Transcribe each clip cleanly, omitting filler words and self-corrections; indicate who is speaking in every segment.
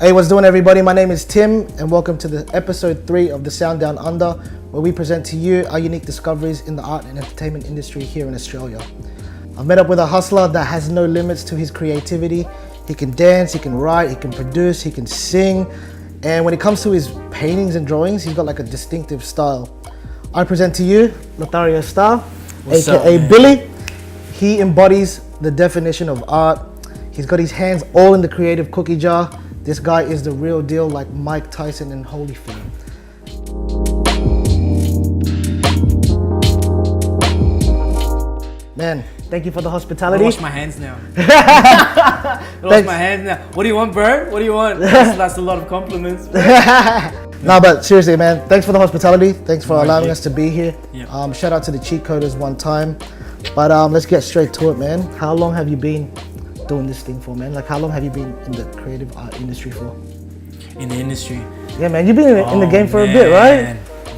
Speaker 1: Hey, what's doing, everybody? My name is Tim, and welcome to the episode 3 of the Sound Down Under, where we present to you our unique discoveries in the art and entertainment industry here in Australia. I've met up with a hustler that has no limits to his creativity. He can dance, he can write, he can produce, he can sing, and when it comes to his paintings and drawings, he's got like a distinctive style. I present to you Lothario Star,
Speaker 2: What's
Speaker 1: aka
Speaker 2: up,
Speaker 1: Billy. He embodies the definition of art. He's got his hands all in the creative cookie jar. This guy is the real deal, like Mike Tyson and Holyfield. Man, thank you for the hospitality.
Speaker 2: I wash my hands now. Wash my hands now. What do you want, bro? What do you want? That's a lot of compliments.
Speaker 1: No, but seriously, man, thanks for the hospitality. Thanks for allowing us to be here.
Speaker 2: Yep.
Speaker 1: Shout out to the Cheatcoders one time. But let's get straight to it, man. How long have you been doing this thing for, man? Like, how long have you been in the creative art industry for?
Speaker 2: In the industry?
Speaker 1: Yeah, man, you've been in the game for a bit, right?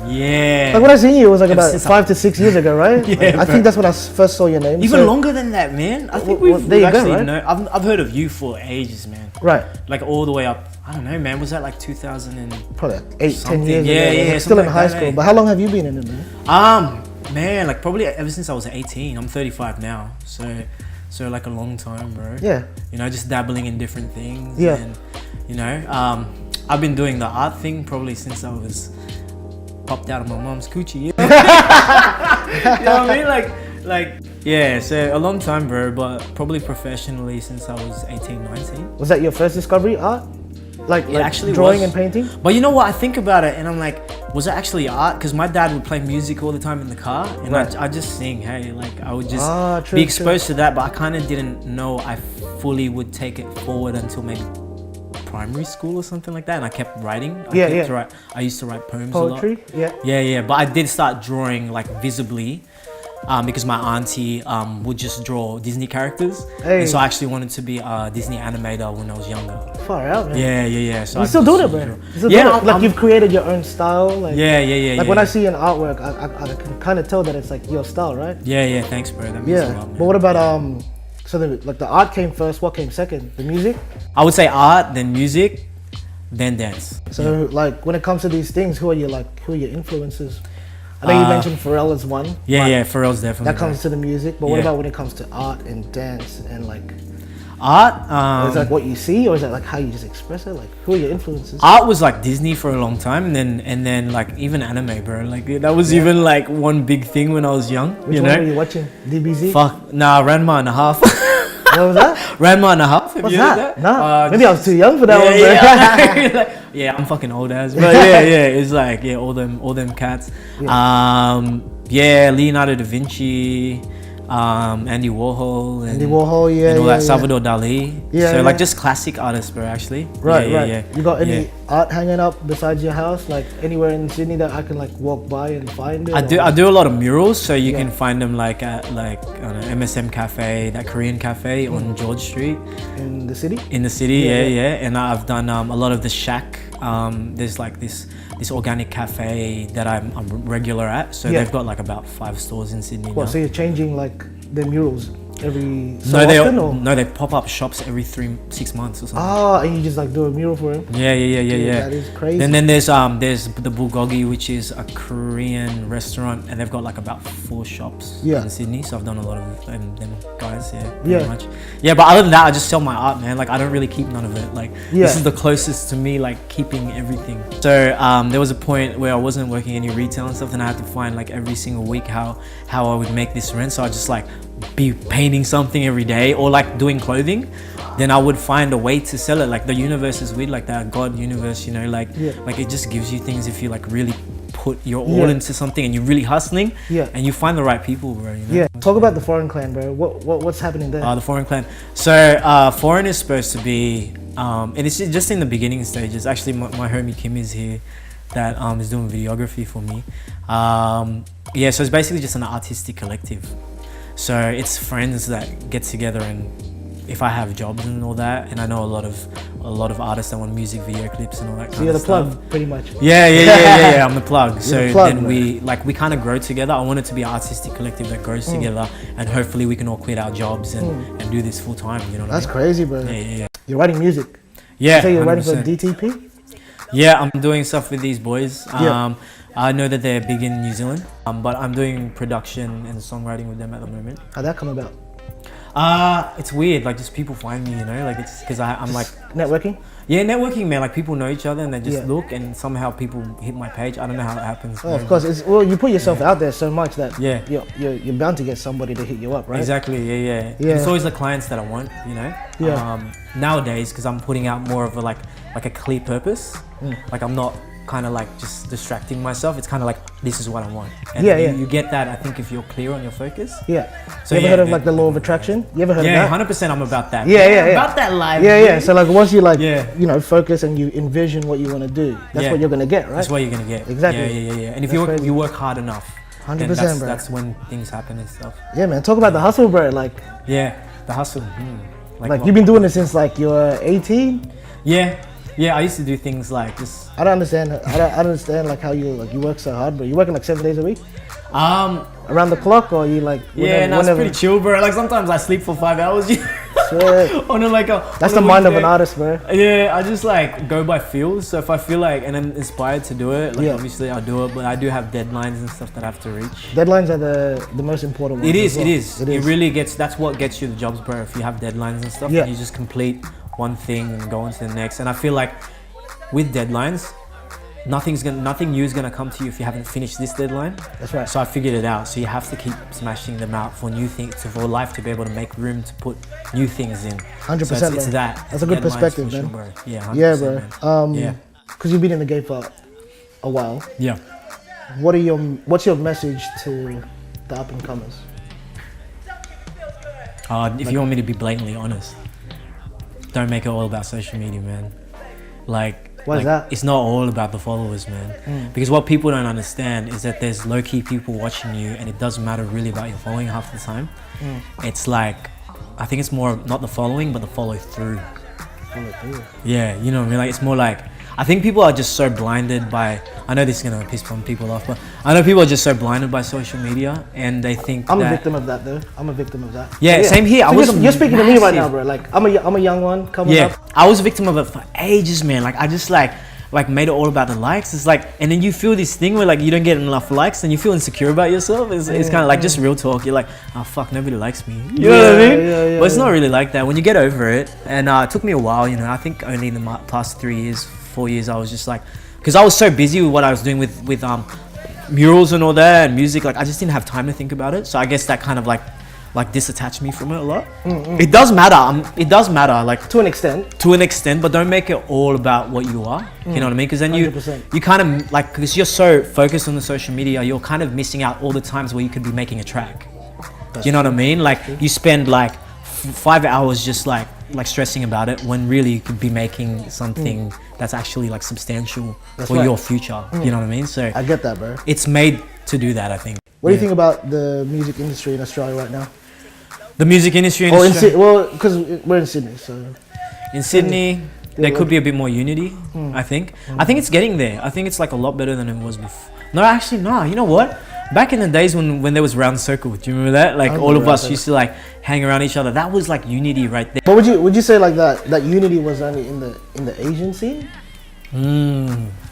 Speaker 2: Yeah.
Speaker 1: Like when I seen you, it was like about 5 to 6 years ago, right?
Speaker 2: Yeah,
Speaker 1: like, I think that's when I first saw your name.
Speaker 2: Even longer than that, man. I think we've
Speaker 1: there you go,
Speaker 2: actually
Speaker 1: right?
Speaker 2: I've heard of you for ages, man.
Speaker 1: Right.
Speaker 2: Like all the way up. I don't know, man. Was that like 2000 and
Speaker 1: probably like 8, 10
Speaker 2: something?
Speaker 1: years
Speaker 2: Yeah,
Speaker 1: ago.
Speaker 2: yeah.
Speaker 1: Still in
Speaker 2: like
Speaker 1: high
Speaker 2: that,
Speaker 1: school.
Speaker 2: eh?
Speaker 1: But how long have you been in it, man?
Speaker 2: Man, like probably ever since I was 18. I'm 35 now, so like a long time, bro.
Speaker 1: Yeah.
Speaker 2: You know, just dabbling in different things.
Speaker 1: Yeah.
Speaker 2: And, you know, I've been doing the art thing probably since I was popped out of my mom's coochie. You know, you know what I mean? Like, yeah. So a long time, bro. But probably professionally since I was 18, 19.
Speaker 1: Was that your first discovery, art? Like
Speaker 2: actually
Speaker 1: drawing
Speaker 2: was.
Speaker 1: and painting?
Speaker 2: But you know what? I think about it and I'm like, was it actually art? Because my dad would play music all the time in the car, and
Speaker 1: Right.
Speaker 2: I just sing. Hey, like I would just
Speaker 1: True,
Speaker 2: be exposed to that, but I kind of didn't know I fully would take it forward until maybe primary school or something like that. And I kept writing. I used to write poems
Speaker 1: Poetry?
Speaker 2: a lot. Yeah. But I did start drawing like visibly. Because my auntie would just draw Disney characters, and so I actually wanted to be a Disney animator when I was younger.
Speaker 1: Far out, man.
Speaker 2: Yeah. So
Speaker 1: You still do it, bro. You still do it. Like you've created your own style. Like, Like when I see an artwork, I can kind of tell that it's like your style, right?
Speaker 2: Yeah. Thanks, bro. That means a lot, man.
Speaker 1: But what about so the art came first. What came second? The music?
Speaker 2: I would say art, then music, then dance.
Speaker 1: So like when it comes to these things, who are your influences? I know you mentioned Pharrell as one.
Speaker 2: Yeah, Pharrell's definitely.
Speaker 1: That comes to the music, but what about when it comes to art and dance and like
Speaker 2: art?
Speaker 1: is that what you see, or is that like how you just express it? Like, who are your influences?
Speaker 2: Art was like Disney for a long time, and then like even anime, bro. Like that was even like one big thing when I was young.
Speaker 1: Which one were you watching? DBZ?
Speaker 2: Fuck, nah, Ranma and a half.
Speaker 1: What was that?
Speaker 2: Ranma and a half. Have
Speaker 1: What's
Speaker 2: you heard that?
Speaker 1: Nah, maybe I was too young for that one. Bro.
Speaker 2: Yeah, I'm fucking old as, but yeah, it's like all them cats. Leonardo da Vinci, Andy Warhol, and all that, Salvador Dali. Like just classic artists, bro. Actually,
Speaker 1: right. You got any art hanging up besides your house, like anywhere in Sydney that I can like walk by and find it?
Speaker 2: I do a lot of murals, so you can find them like at I don't know, MSM Cafe, that Korean cafe on George Street.
Speaker 1: In the city?
Speaker 2: In the city, yeah. And I've done a lot of the Shack. There's like this organic cafe that I'm regular at. So they've got like about 5 stores in Sydney now.
Speaker 1: So you're changing like the murals every often?
Speaker 2: No, they pop up shops every 6 months or something.
Speaker 1: And you just like do a mural for him?
Speaker 2: Yeah.
Speaker 1: That is crazy.
Speaker 2: And then there's the Bulgogi, which is a Korean restaurant, and they've got like about 4 shops in Sydney. So I've done a lot of them guys, pretty much. Yeah, but other than that, I just sell my art, man. Like I don't really keep none of it. Like this is the closest to me, like keeping everything. So there was a point where I wasn't working any retail and stuff, and I had to find like every single week how I would make this rent. So I just like be painting something every day, or like doing clothing. Then I would find a way to sell it. Like the universe is weird, like that God universe, you know, like it just gives you things if you like really put your all into something and you're really hustling, and you find the right people, bro. You know?
Speaker 1: Talk about the Foreign Clan, bro. What's happening there?
Speaker 2: The Foreign Clan. So Foreign is supposed to be, and it's just in the beginning stages. Actually, my homie Kim is here, that is doing videography for me. So it's basically just an artistic collective. So it's friends that get together, and if I have jobs and all that, and I know a lot of artists that want music video clips and all that kind of stuff.
Speaker 1: So you're the plug, pretty much.
Speaker 2: Yeah, I'm the plug. So
Speaker 1: the plug,
Speaker 2: then we kind of grow together. I want it to be an artistic collective that grows together, and hopefully we can all quit our jobs and do this full time, you know what I mean?
Speaker 1: That's crazy, bro.
Speaker 2: Yeah.
Speaker 1: You're writing music.
Speaker 2: Yeah.
Speaker 1: So you're writing for
Speaker 2: 100%.
Speaker 1: DTP?
Speaker 2: Yeah, I'm doing stuff with these boys.
Speaker 1: Yeah.
Speaker 2: I know that they're big in New Zealand, but I'm doing production and songwriting with them at the moment.
Speaker 1: How'd that come about?
Speaker 2: It's weird, like just people find me, you know, like it's because I'm like
Speaker 1: networking.
Speaker 2: Yeah, networking, man. Like people know each other and they just
Speaker 1: Yeah.
Speaker 2: look, and somehow people hit my page. I don't know how it happens.
Speaker 1: Oh, of course. You put yourself out there so much that
Speaker 2: Yeah.
Speaker 1: you're bound to get somebody to hit you up, right?
Speaker 2: Exactly. Yeah.
Speaker 1: Yeah.
Speaker 2: It's always the clients that I want, you know.
Speaker 1: Yeah.
Speaker 2: Nowadays, because I'm putting out more of a like a clear purpose. Like I'm not kind of like just distracting myself. It's kind of like this is what I want. And you get that, I think, if you're clear on your focus.
Speaker 1: Yeah.
Speaker 2: So
Speaker 1: you ever heard of like the law of attraction? You ever heard of that?
Speaker 2: 100%. I'm about that.
Speaker 1: Yeah.
Speaker 2: About that life.
Speaker 1: Yeah. So like once you like
Speaker 2: Yeah.
Speaker 1: you know focus and you envision what you want to do, that's what you're gonna get, right?
Speaker 2: That's what you're gonna get.
Speaker 1: Exactly.
Speaker 2: Yeah. And if
Speaker 1: That's crazy.
Speaker 2: you work hard enough,
Speaker 1: 100%,
Speaker 2: then
Speaker 1: bro.
Speaker 2: that's when things happen and stuff.
Speaker 1: Yeah, man. Talk about the hustle, bro. Like
Speaker 2: The hustle.
Speaker 1: like
Speaker 2: what?
Speaker 1: you've been doing it since like you were 18.
Speaker 2: Yeah. I used to do things like just
Speaker 1: I don't understand. I don't understand like how you work so hard, bro. You working like 7 days a week, around the clock, or you like?
Speaker 2: it's pretty chill, bro. Like sometimes I sleep for 5 hours.
Speaker 1: Shit.
Speaker 2: On a, like a
Speaker 1: That's
Speaker 2: on
Speaker 1: the
Speaker 2: a
Speaker 1: mind of an
Speaker 2: weekday.
Speaker 1: artist, bro.
Speaker 2: Yeah, I just like go by feels. So if I feel like and I'm inspired to do it, like
Speaker 1: Yeah.
Speaker 2: obviously I'll do it. But I do have deadlines and stuff that I have to reach.
Speaker 1: Deadlines are the most important ones.
Speaker 2: It is.
Speaker 1: as well.
Speaker 2: It is. It really gets. That's what gets you the jobs, bro. If you have deadlines and stuff,
Speaker 1: Yeah.
Speaker 2: and you just complete one thing and go on to the next. And I feel like with deadlines, nothing new is gonna come to you if you haven't finished this deadline.
Speaker 1: That's right.
Speaker 2: So I figured it out. So you have to keep smashing them out for new things, for life to be able to make room to put new things in.
Speaker 1: 100%,
Speaker 2: So it's
Speaker 1: man.
Speaker 2: that.
Speaker 1: That's a good
Speaker 2: Deadlines
Speaker 1: perspective,
Speaker 2: for
Speaker 1: man.
Speaker 2: bro. Yeah, 100%,
Speaker 1: Yeah, bro.
Speaker 2: man. Yeah.
Speaker 1: Because you've been in the game for a while.
Speaker 2: Yeah.
Speaker 1: What's your message to the up and comers?
Speaker 2: If you want me to be blatantly honest, don't make it all about social media, man.
Speaker 1: Why is that?
Speaker 2: It's not all about the followers, man. Because what people don't understand is that there's low-key people watching you, and it doesn't matter really about your following half the time. It's like, I think it's more not the following, but the follow through. Yeah, you know what I mean? Like, it's more like, I think people are just so blinded by, I know this is gonna piss some people off, but I know people are just so blinded by social media, and they think
Speaker 1: I'm
Speaker 2: that,
Speaker 1: a victim of that, though. I'm a victim of that.
Speaker 2: Yeah, same here.
Speaker 1: So you're speaking to me right now, bro. Like I'm a young one coming up.
Speaker 2: I was a victim of it for ages, man. Like I just like made it all about the likes. It's like, and then you feel this thing where like you don't get enough likes, and you feel insecure about yourself. It's kind of like just real talk. You're like, oh fuck, nobody likes me. You know what I mean?
Speaker 1: Yeah,
Speaker 2: but it's not really like that. When you get over it, and it took me a while. You know, I think only in the past 3 years, 4 years, I was just like, because I was so busy with what I was doing with murals and all that and music. Like I just didn't have time to think about it. So I guess that kind of like disattached me from it a lot. It does matter. It does matter, like
Speaker 1: To an extent.
Speaker 2: but don't make it all about what you are. You know what I mean? Because then you
Speaker 1: 100%.
Speaker 2: kind of like, because you're so focused on the social media, you're kind of missing out all the times where you could be making a track. You know what I mean? Like you spend like 5 hours just like stressing about it, when really you could be making something that's actually like substantial for
Speaker 1: right.
Speaker 2: your future. You know what I mean? So
Speaker 1: I get that, bro.
Speaker 2: it's made to do that, I think.
Speaker 1: What do you think about the music industry in Australia right now?
Speaker 2: The music industry in
Speaker 1: Or
Speaker 2: Australia-
Speaker 1: because we're in Sydney, so
Speaker 2: in Sydney, there could be a bit more unity, I think. I think it's getting there. I think it's like a lot better than it was before. No, actually, no. You know what? Back in the days when there was Round Circle, do you remember that? Like all of us used to like hang around each other. That was like unity right there.
Speaker 1: But would you say like that unity was only in the Asian scene?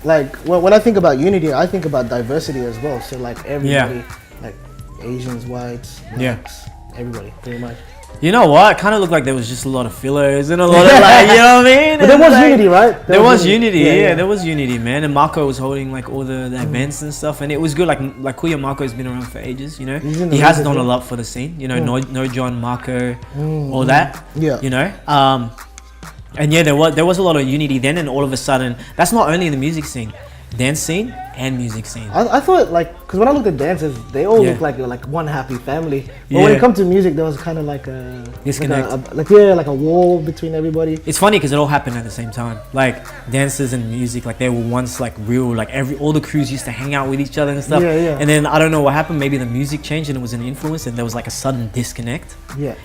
Speaker 1: Like when I think about unity, I think about diversity as well. So like everybody, like Asians, whites, blacks, everybody, pretty much.
Speaker 2: You know what? It kind of looked like there was just a lot of fillers and a lot of like, you know what I mean?
Speaker 1: But there was
Speaker 2: like,
Speaker 1: unity, right?
Speaker 2: There was unity, yeah, there was unity, man. And Marco was holding like all the events and stuff, and it was good. Like Kuya Marco's been around for ages, you know. He has done a lot for the scene, you know. No John, Marco, all that, you know. And yeah, there was a lot of unity then, and all of a sudden, that's not only in the music scene, dance scene and music scene.
Speaker 1: I thought like, because when I looked at dancers, they all look like one happy family. But when it comes to music, there was kind of like a
Speaker 2: disconnect,
Speaker 1: like a wall between everybody.
Speaker 2: It's funny because it all happened at the same time. Like dancers and music, like they were once like real. Like all the crews used to hang out with each other and stuff. And then I don't know what happened. Maybe the music changed and it was an influence, and there was like a sudden disconnect.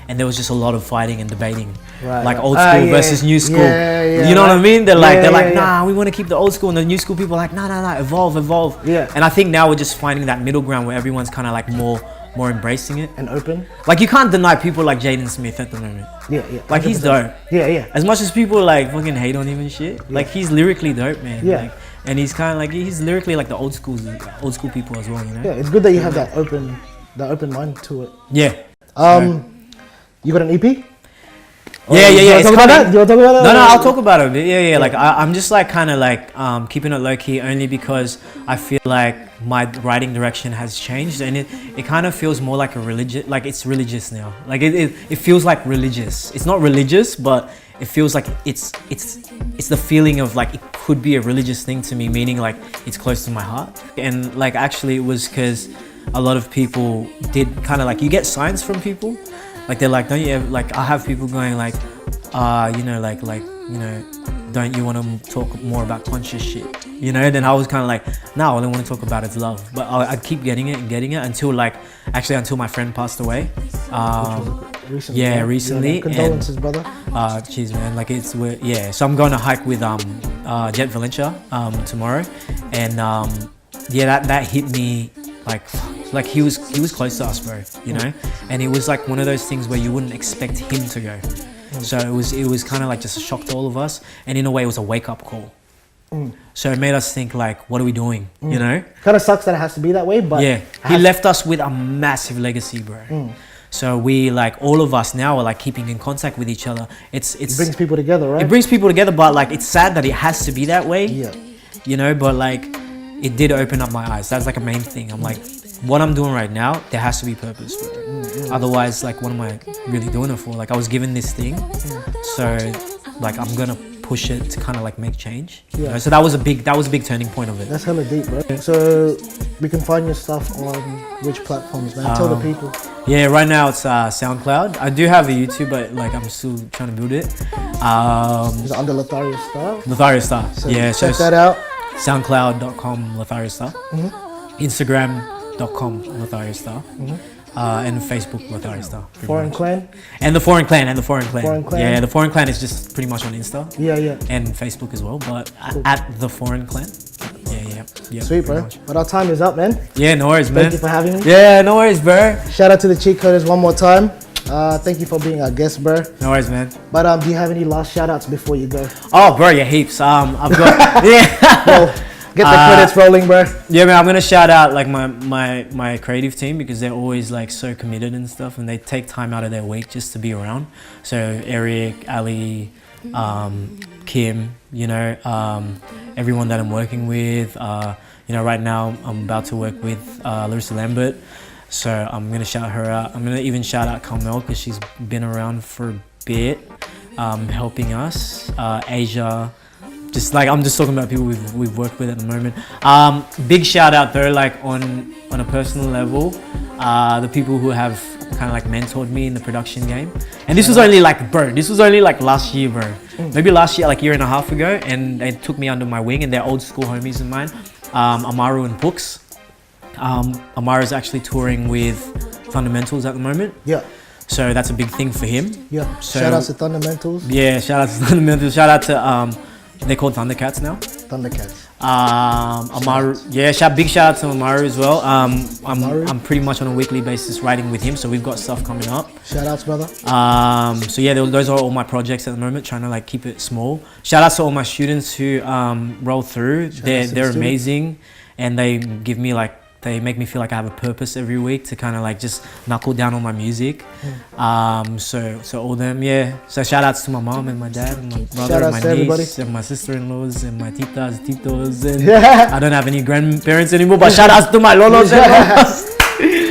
Speaker 2: And there was just a lot of fighting and debating, like old school versus new school. You know what I mean? They're like, nah, we want to keep the old school, and the new school people are like, nah, evolve. And I think now we're just finding that middle ground where everyone's kind of like more more embracing it
Speaker 1: and open.
Speaker 2: Like you can't deny people like Jaden Smith at the moment.
Speaker 1: Yeah.
Speaker 2: Like 100%. He's dope.
Speaker 1: Yeah.
Speaker 2: As much as people like fucking hate on him and shit, like he's lyrically dope, man.
Speaker 1: Yeah.
Speaker 2: Like, and he's kind of like he's lyrically like the old school people as well, you know.
Speaker 1: Yeah, it's good that you have that open mind to it.
Speaker 2: Yeah.
Speaker 1: You got an EP?
Speaker 2: Yeah.
Speaker 1: You want to talk about that?
Speaker 2: No, I'll talk about it a bit. Yeah. Like I'm just like kind of like keeping it low key only because I feel like my writing direction has changed and it kind of feels more like a religious, like it's religious now. Like it feels like religious. It's not religious, but it feels like it's the feeling of like it could be a religious thing to me, meaning like it's close to my heart. And like actually it was because a lot of people did kind of like, you get signs from people. Like they're like, don't you ever, like I have people going like, you know, like, you know, don't you want to talk more about conscious shit? You know, then I was kind of like, no, all I want to talk about is love. But I'd keep getting it until like, actually until my friend passed away.
Speaker 1: Recently.
Speaker 2: Recently.
Speaker 1: Condolences, brother.
Speaker 2: Cheers, man. Like it's weird. Yeah. So I'm going to hike with Jet Valencia tomorrow, and that hit me like he was close to us, bro. You know, and it was like one of those things where you wouldn't expect him to go. So it was kind of like just a shock to all of us, and in a way it was a wake up call. So it made us think like, what are we doing? You know,
Speaker 1: kind of sucks that it has to be that way, but
Speaker 2: yeah, he left us with a massive legacy, bro. So we like all of us now are like keeping in contact with each other. It
Speaker 1: brings people together, right?
Speaker 2: It brings people together, but like it's sad that it has to be that way.
Speaker 1: Yeah,
Speaker 2: you know, but like it did open up my eyes. That's like a main thing. I'm like, what I'm doing right now, there has to be purpose for it. Otherwise, like, what am I really doing it for? Like, I was given this thing, so like I'm gonna push it to kind of like make change. You know? So that was a big turning point of it.
Speaker 1: That's hella deep, bro. So we can find your stuff on which platforms, man? Tell the people.
Speaker 2: Yeah, right now it's SoundCloud. I do have a YouTube, but like I'm still trying to build it.
Speaker 1: Is it under Lothario Star?
Speaker 2: Lothario Star.
Speaker 1: So
Speaker 2: yeah,
Speaker 1: check that out.
Speaker 2: SoundCloud.com Lothario Star. Instagram.com Lothario Star. And Facebook Lothario Star.
Speaker 1: Foreign Clan?
Speaker 2: And the Foreign Clan.
Speaker 1: Foreign Clan.
Speaker 2: Yeah, the Foreign Clan is just pretty much on Insta.
Speaker 1: Yeah.
Speaker 2: And Facebook as well, but at the Foreign Clan. Yeah.
Speaker 1: Sweet, bro.
Speaker 2: Much.
Speaker 1: But our time is up, man.
Speaker 2: Yeah, no worries, man.
Speaker 1: Thank you for having me.
Speaker 2: Yeah, no worries, bro.
Speaker 1: Shout out to the Cheatcoders one more time. Thank you for being our guest, bro.
Speaker 2: No worries, man.
Speaker 1: But do you have any last shout outs before you go?
Speaker 2: Oh, bro, yeah, heaps. I've got
Speaker 1: Well, get the credits rolling, bro.
Speaker 2: Yeah, man, I'm gonna shout out like my creative team because they're always like so committed and stuff, and they take time out of their week just to be around. So Eric, Ali, Kim, you know, everyone that I'm working with. You know, right now I'm about to work with Larissa Lambert, so I'm gonna shout her out. I'm gonna even shout out Carmel because she's been around for a bit, helping us. Asia. Just like I'm just talking about people we've worked with at the moment. Big shout out though, like on a personal level, the people who have kind of like mentored me in the production game. And this was only like, bro, last year, bro. Maybe last year, like a year and a half ago, and they took me under my wing, and they're old school homies of mine, Amaru and Pooks. Amaru's actually touring with Fundamentals at the moment.
Speaker 1: Yeah.
Speaker 2: So that's a big thing for him.
Speaker 1: Yeah.
Speaker 2: So,
Speaker 1: shout out to Fundamentals.
Speaker 2: Yeah, shout out to Fundamentals. Shout out to they're called Thundercats now.
Speaker 1: Thundercats.
Speaker 2: Amaru, big shout out to Amaru as well. I'm pretty much on a weekly basis writing with him, so we've got stuff coming up.
Speaker 1: Shout outs, brother.
Speaker 2: So yeah, those are all my projects at the moment, trying to like keep it small. Shout out to all my students who roll through. They're amazing, and they give me like, they make me feel like I have a purpose every week to kind of like just knuckle down on my music. So all them, yeah. So shout outs to my mom and my dad and my brother and my niece and my sister-in-laws and my titos, and I don't have any grandparents anymore, but shout outs to my lolos.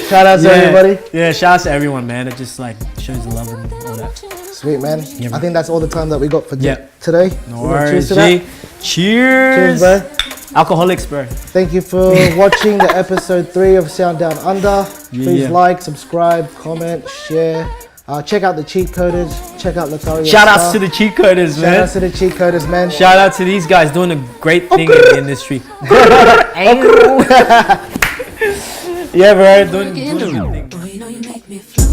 Speaker 1: Shout out to everybody.
Speaker 2: Yeah, shout outs to everyone, man. It just like shows the love and all that.
Speaker 1: Sweet, man.
Speaker 2: Yeah,
Speaker 1: I think that's all the time that we got for today.
Speaker 2: No worries.
Speaker 1: Cheers, bro.
Speaker 2: Alcoholics, bro.
Speaker 1: Thank you for watching the episode 3 of Sound Down Under. Please like, subscribe, comment, share. Check out the Cheatcoders. Check out Lothario Star.
Speaker 2: Shout outs to the Cheatcoders, man.
Speaker 1: Shout out to the Cheatcoders, man.
Speaker 2: Shout out to these guys doing a great thing in the industry. Yeah, bro. Doing a good thing.